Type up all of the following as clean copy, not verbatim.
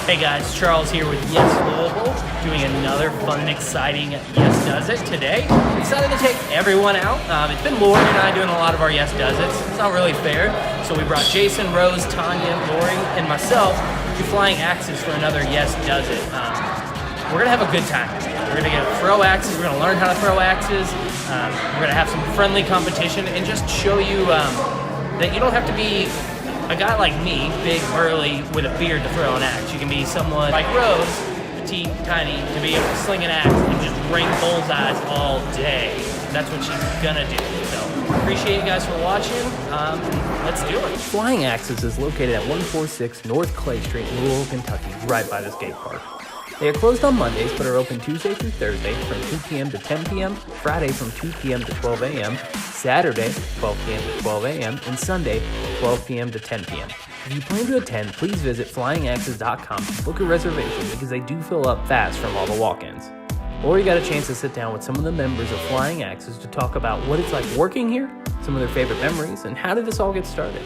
Hey guys, Charles here with Yes Louisville, doing another fun and exciting Yes Does It today. Excited to take everyone out. It's been Lori and I doing a lot of our Yes Does It's. It's not really fair, so we brought Jason, Rose, Tanya, Lori, and myself to Flying Axes for another Yes Does It. We're gonna have a good time. We're gonna get throw axes. We're gonna learn how to throw axes. We're gonna have some friendly competition and just show you that you don't have to be a guy like me, big, burly, with a beard to throw an axe. You can be someone like Rose, petite, tiny, to be able to sling an axe and just ring bullseyes all day. That's what she's gonna do. So, appreciate you guys for watching. Let's do it. Flying Axes is located at 146 North Clay Street in Louisville, Kentucky, right by the skate park. They are closed on Mondays, but are open Tuesday through Thursday from 2 p.m. to 10 p.m., Friday from 2 p.m. to 12 a.m., Saturday 12 p.m. to 12 a.m., and Sunday 12 p.m. to 10 p.m. If you plan to attend, please visit flyingaxes.com to book a reservation because they do fill up fast from all the walk-ins. Or you got a chance to sit down with some of the members of Flying Axes to talk about what it's like working here, some of their favorite memories, and how did this all get started.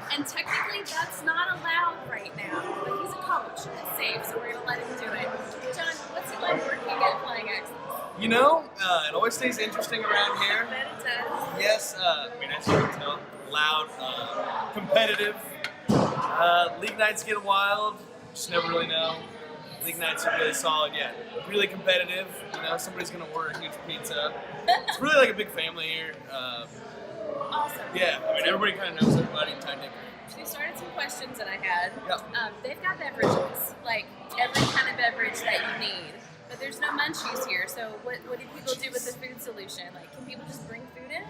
And technically that's not allowed right now, but he's a coach and it's safe, so we're going to let him do it. John, what's it like working at Flying Axes? You know, it always stays interesting around here. I bet it does. Yes, as you can tell, loud, competitive. League nights get wild, just never really know. League nights are really solid, yeah. Really competitive, you know, somebody's going to order a huge pizza. It's really like a big family here. Awesome. Yeah, everybody kind of knows everybody, tight knit. So you started some questions that I had. Yep. They've got beverages, like every kind of beverage that you need. But there's no munchies here, so what do people do with the food solution? Like, can people just bring food in?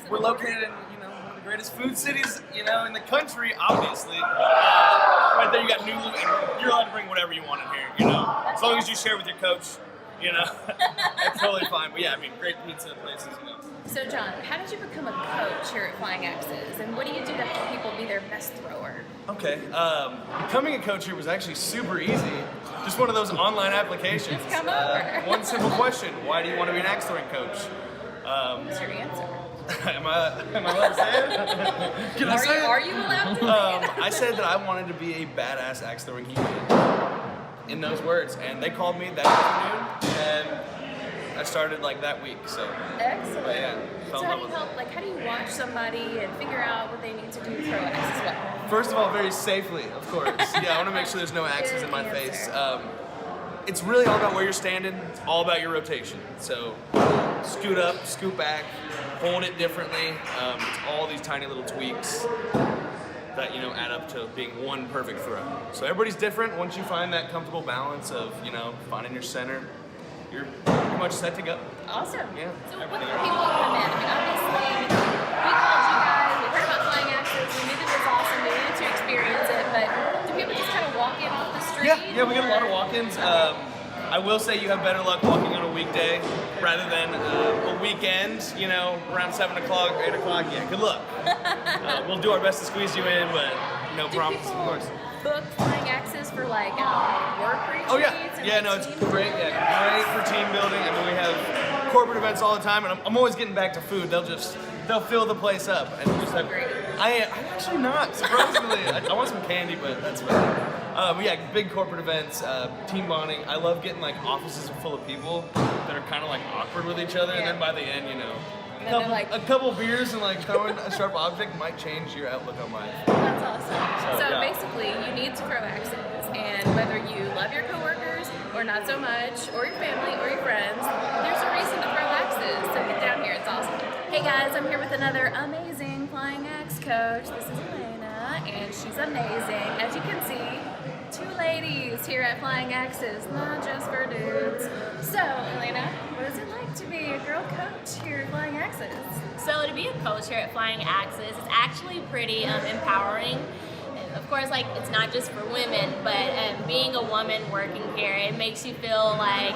We're located in, one of the greatest food cities, in the country, obviously. Right there you got Newland, and you're allowed to bring whatever you want in here, As long as you share with your coach, that's totally fine. But yeah, great pizza places, So John, how did you become a coach here at Flying Axes, and what do you do to help people be their best thrower? Okay, becoming a coach here was actually super easy. Just one of those online applications. Just come over. One simple question: why do you want to be an axe throwing coach? What's your answer? Am I allowed to say it? Can I say it? Are you allowed to say it? I said that I wanted to be a badass axe throwing human. In those words, and they called me that afternoon, and I started that week. So excellent. Yeah, so how do you help? How do you watch somebody and figure out what they need to do to throw axes well? First of all, very safely, of course. Yeah, I want to make sure there's no axes in my face. It's really all about where you're standing. It's all about your rotation. So scoot up, scoot back, hold it differently. It's all these tiny little tweaks that add up to being one perfect throw. So everybody's different. Once you find that comfortable balance of finding your center, you're pretty much set to go. Awesome. Yeah. So what can people come in? Obviously, we called you guys. We heard about Flying Axes. We knew that it was awesome. We needed to experience it. But do people just kind of walk in off the street? Yeah, we get a lot of walk-ins. I will say you have better luck walking on a weekday rather than a weekend, around 7 o'clock, 8 o'clock. Yeah, good luck. We'll do our best to squeeze you in, but no promises, of course. Book Flying Axes for work retreats? Oh yeah, it's great. Yeah, great for team building. We have corporate events all the time, and I'm always getting back to food. They'll fill the place up, and just have. I'm actually not, surprisingly. I want some candy, but that's fine. Big corporate events, team bonding. I love getting offices full of people that are kind of awkward with each other, and then by the end, a couple beers and throwing a sharp object might change your outlook on life. That's awesome. So basically, you need to throw axes, and whether you love your coworkers or not so much, or your family or your friends, there's a reason to throw axes. So get down here, it's awesome. Hey guys, I'm here with another amazing Flying Axe coach. This is Elena, and she's amazing. As you can see, 2 ladies here at Flying Axes, not just for dudes. So, Elena, what is it like to be a girl coach here at Flying Axes? So to be a coach here at Flying Axes is actually pretty empowering. Of course, it's not just for women, but being a woman working here, it makes you feel like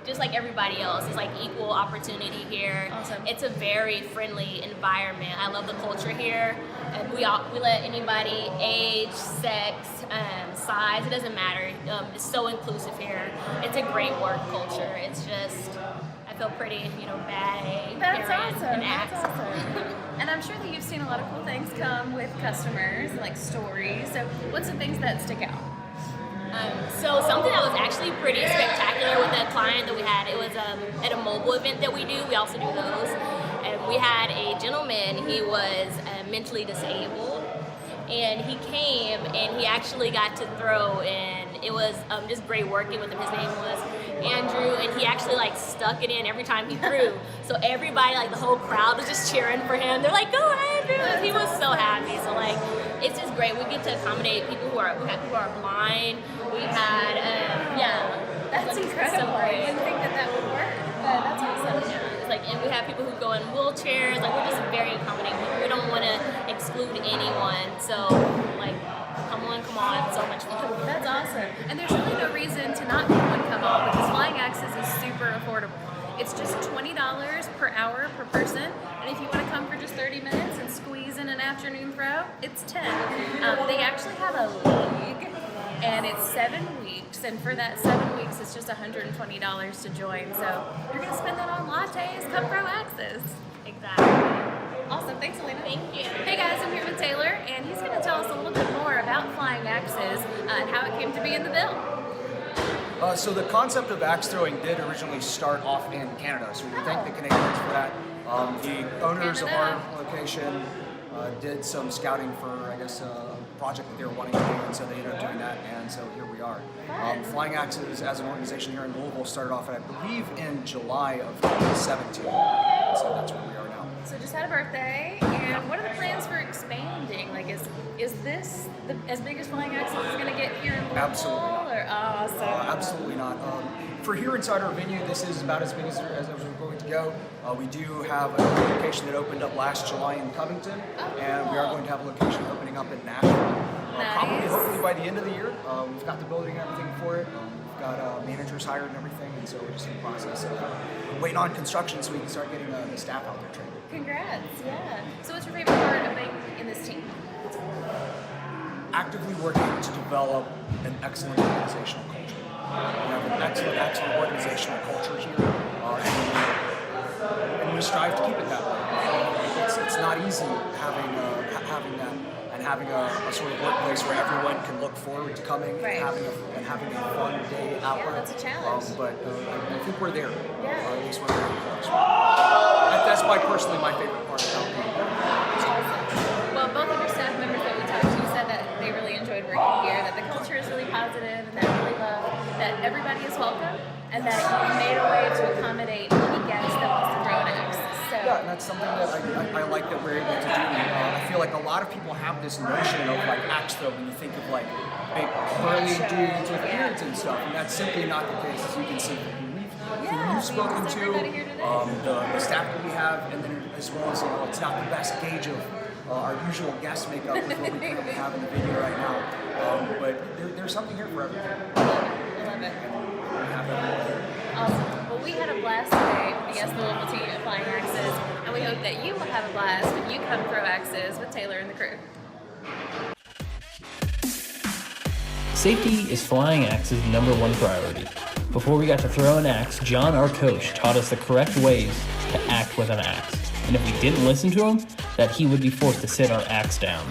just like everybody else. It's equal opportunity here. Awesome. It's a very friendly environment. I love the culture here. and we let anybody, age, sex, size, it doesn't matter. It's so inclusive here. It's a great work culture. It's just, I feel pretty, bad. That's awesome. And That's acts. awesome. And I'm sure that you've seen a lot of cool things come with customers, like stories. So what's the things that stick out? So something that was actually pretty spectacular with that client that we had, it was at a mobile event that we do. We also do those. And we had a gentleman, he was mentally disabled. And he came and he actually got to throw, and it was just great working with him. His name was Andrew, and he actually like stuck it in every time he threw. So everybody, like the whole crowd was just cheering for him. They're like, "Go Andrew!" And he was so happy. So like, it's just great. We get to accommodate people who are blind. We had That's incredible. I didn't think that would work, but that's awesome. Yeah, it's like, and we have people who go in wheelchairs. Like, we're just very accommodating. We don't want to exclude anyone. So like, come on, it's so much fun. That's awesome. And there's really no reason to not come on, because Flying Axes is super affordable. It's just $20 per hour per person. And if you want to come for just 30 minutes and squeeze in an afternoon throw, it's 10. They actually have a league, and it's 7 weeks. And for that 7 weeks, it's just $120 to join. So you're going to spend that on lattes, come throw axes. Exactly. Awesome. Thanks, Elena. Thank you. Hey guys, I'm here with Taylor, and he's going to tell us a little bit more about Flying Axes and how it came to be in the bill. So the concept of axe throwing did originally start off in Canada, so we thank the Canadians for that. The owners of our location did some scouting for, I guess, a project that they were wanting to do, and so they ended up doing that, and so here we are. Flying Axes as an organization here in Louisville started off, I believe, in July of 2017, and so that's where we are now. So just had a birthday, and what are the plans for expanding? Like, is this as big as Flying Axes is going to get here in Louisville? Absolutely not. Or, awesome. Absolutely not. For here inside our venue, this is about as big as we're going to go. We do have a location that opened up last July in Covington, and we are going to have a location opening up in Nashville. Probably, hopefully by the end of the year. We've got the building and everything for it. We've got managers hired and everything, and so we're just in the process of waiting on construction so we can start getting the staff out there trained. Congrats, yeah. So what's your favorite part of being in this team? Actively working to develop an excellent organizational culture. We have an excellent organizational culture here, and we strive to keep it that way. It's not easy having that and having a sort of workplace where everyone can look forward to coming and having a fun day out there. Yeah, that's a challenge. But I think we're there. Yeah. Or at least we're there. That's personally my favorite part about being here. Awesome. Well, both of your staff members that we talked to said that they really enjoyed working here, that the culture is really positive, and that really love that everybody is welcome, and that you made a way to accommodate any guest that wants to throw an axe. So. Yeah, and that's something that I like that we're able to do. I feel like a lot of people have this notion of like axe throw when you think of like big burly dudes with beards and stuff, and that's simply not the case, as you can see. We've spoken to the staff that we have, and then as well as it's not the best gauge of our usual guest makeup with what we currently have in the video right now. But there's something here for everyone. I love it. We have that here. Awesome. Well, we had a blast today with the Yes Louisville team at Flying Axes, and we hope that you will have a blast when you come throw axes with Taylor and the crew. Safety is Flying Axe's #1 priority. Before we got to throw an axe, John, our coach, taught us the correct ways to act with an axe. And if we didn't listen to him, that he would be forced to sit our axe down.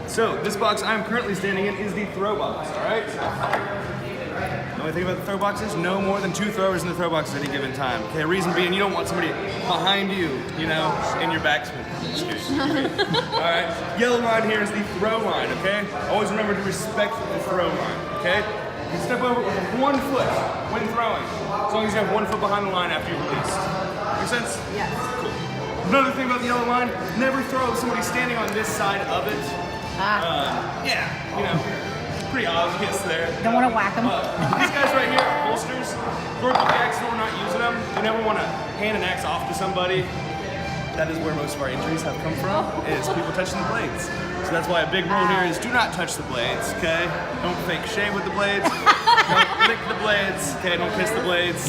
So this box I'm currently standing in is the throw box, all right? The only thing about the throw box is no more than 2 throwers in the throw box at any given time. Okay, reason being you don't want somebody behind you, in your backspin. Just kidding. All right, yellow line here is the throw line, okay? Always remember to respect the throw line, okay? You can step over with 1 foot when throwing, as long as you have 1 foot behind the line after you've released. Make sense? Yes. Cool. Another thing about the yellow line, never throw with somebody standing on this side of it. Pretty obvious there. Don't want to whack them. These guys right here, holsters, for the axe, we're not using them. You never want to hand an axe off to somebody. That is where most of our injuries have come from, is people touching the blades. So that's why a big rule here is do not touch the blades, okay? Don't fake shave with the blades. Don't lick the blades, okay? Don't kiss the blades.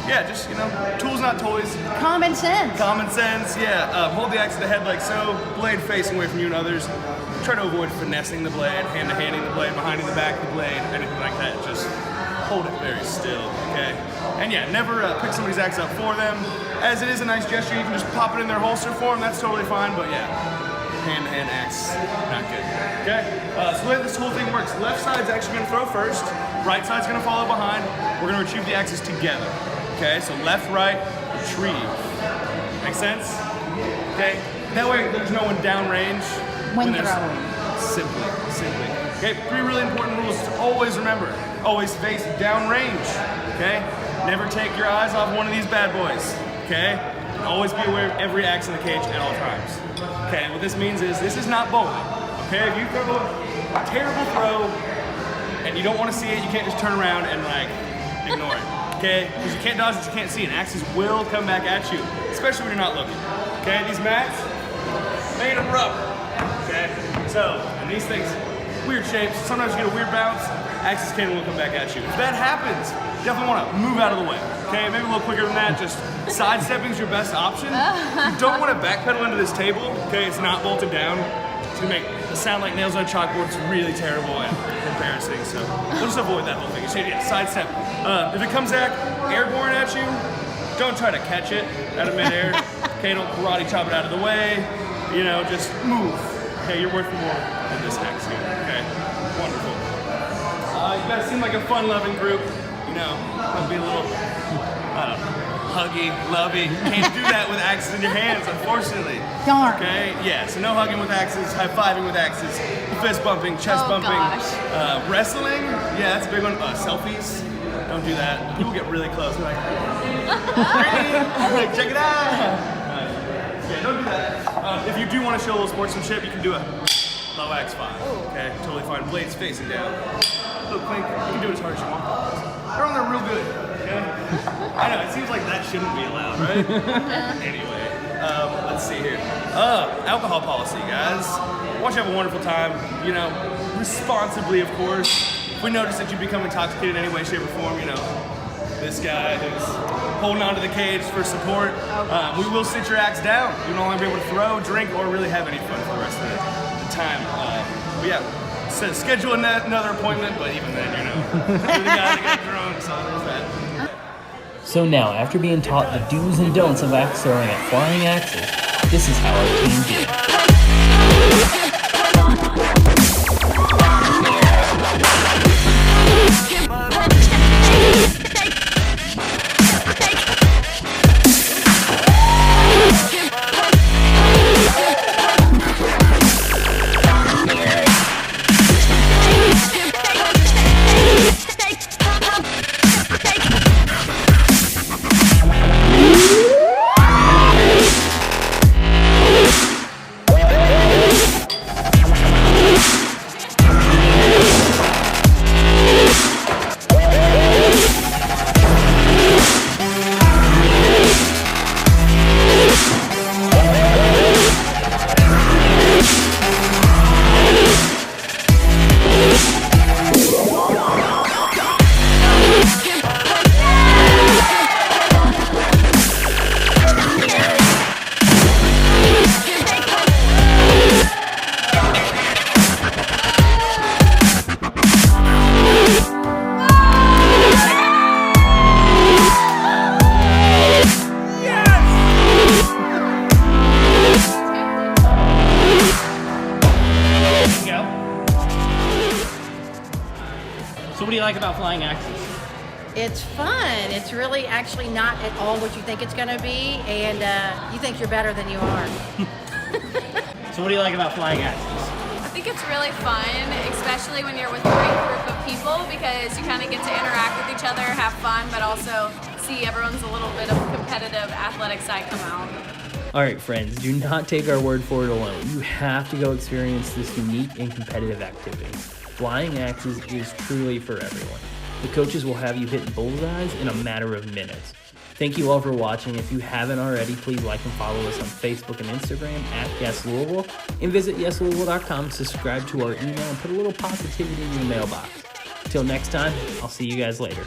yeah, just, tools not toys. Common sense. Common sense, yeah. Hold the axe to the head like so, blade facing away from you and others. Try to avoid finessing the blade, hand-to-handing the blade, behind the back of the blade, anything like that. Just hold it very still, okay? And yeah, never pick somebody's axe up for them. As it is a nice gesture, you can just pop it in their holster for them, that's totally fine, but yeah, hand-to-hand axe, not good, okay? So the way this whole thing works, left side's actually gonna throw first, right side's gonna follow behind. We're gonna retrieve the axes together, okay? So left, right, retrieve. Make sense? Okay? That way there's no one downrange. When throwing. Simply. Okay, 3 really important rules to always remember. Always face downrange, okay? Never take your eyes off one of these bad boys, okay? And always be aware of every axe in the cage at all times. Okay, what this means is this is not bowling, okay? If you throw a terrible throw and you don't want to see it, you can't just turn around and ignore it, okay? Because you can't dodge what you can't see, and axes will come back at you, especially when you're not looking, okay? These mats, made of rubber. Okay, so, and these things, weird shapes, sometimes you get a weird bounce, axis can will come back at you. If that happens, you definitely want to move out of the way, okay? Maybe a little quicker than that, just sidestepping is your best option. You don't want to backpedal into this table, okay? It's not bolted down. It's gonna make it sound like nails on a chalkboard. It's really terrible and embarrassing, so we'll just avoid that whole thing. So yeah, sidestep. If it comes back airborne at you, don't try to catch it out of midair, okay? Don't karate chop it out of the way, just move. Okay, you're worth more than this axe here, okay? Wonderful. You guys seem like a fun-loving group. Might be a little, huggy, lovey. Can't do that with axes in your hands, unfortunately. Darn. Okay, yeah, so no hugging with axes, high-fiving with axes, fist bumping, chest bumping. Gosh. Wrestling, yeah, that's a big one. Selfies, don't do that. People get really close. They're like, check it out. Yeah, don't do that. If you do want to show a little sportsmanship, you can do a low axe 5. Okay, totally fine. Blades facing down. Little clink. You can do it as hard as you want. They're on there real good. Okay. I know it seems like that shouldn't be allowed, right? Anyway, let's see here. Alcohol policy, guys. I want you to have a wonderful time. Responsibly, of course. If we notice that you become intoxicated in any way, shape, or form, this guy who's holding onto the cage for support. We will sit your axe down. You will only be able to throw, drink, or really have any fun for the rest of the time. But yeah, schedule another appointment, but even then, you're the guy that got drunk, so there's that. So now, after being taught the do's and don'ts of axe throwing at Flying Axes, this is how our team did. So what do you like about Flying Axes? It's fun. It's really actually not at all what you think it's going to be, and you think you're better than you are. So what do you like about Flying Axes? I think it's really fun, especially when you're with a great group of people, because you kind of get to interact with each other, have fun, but also see everyone's a little bit of competitive athletic side come out. Alright friends, do not take our word for it alone. You have to go experience this unique and competitive activity. Flying Axes is truly for everyone. The coaches will have you hitting bullseyes in a matter of minutes. Thank you all for watching. If you haven't already, please like and follow us on Facebook and Instagram at Yes Louisville, and visit YesLouisville.com to subscribe to our email and put a little positivity in your mailbox. Till next time, I'll see you guys later.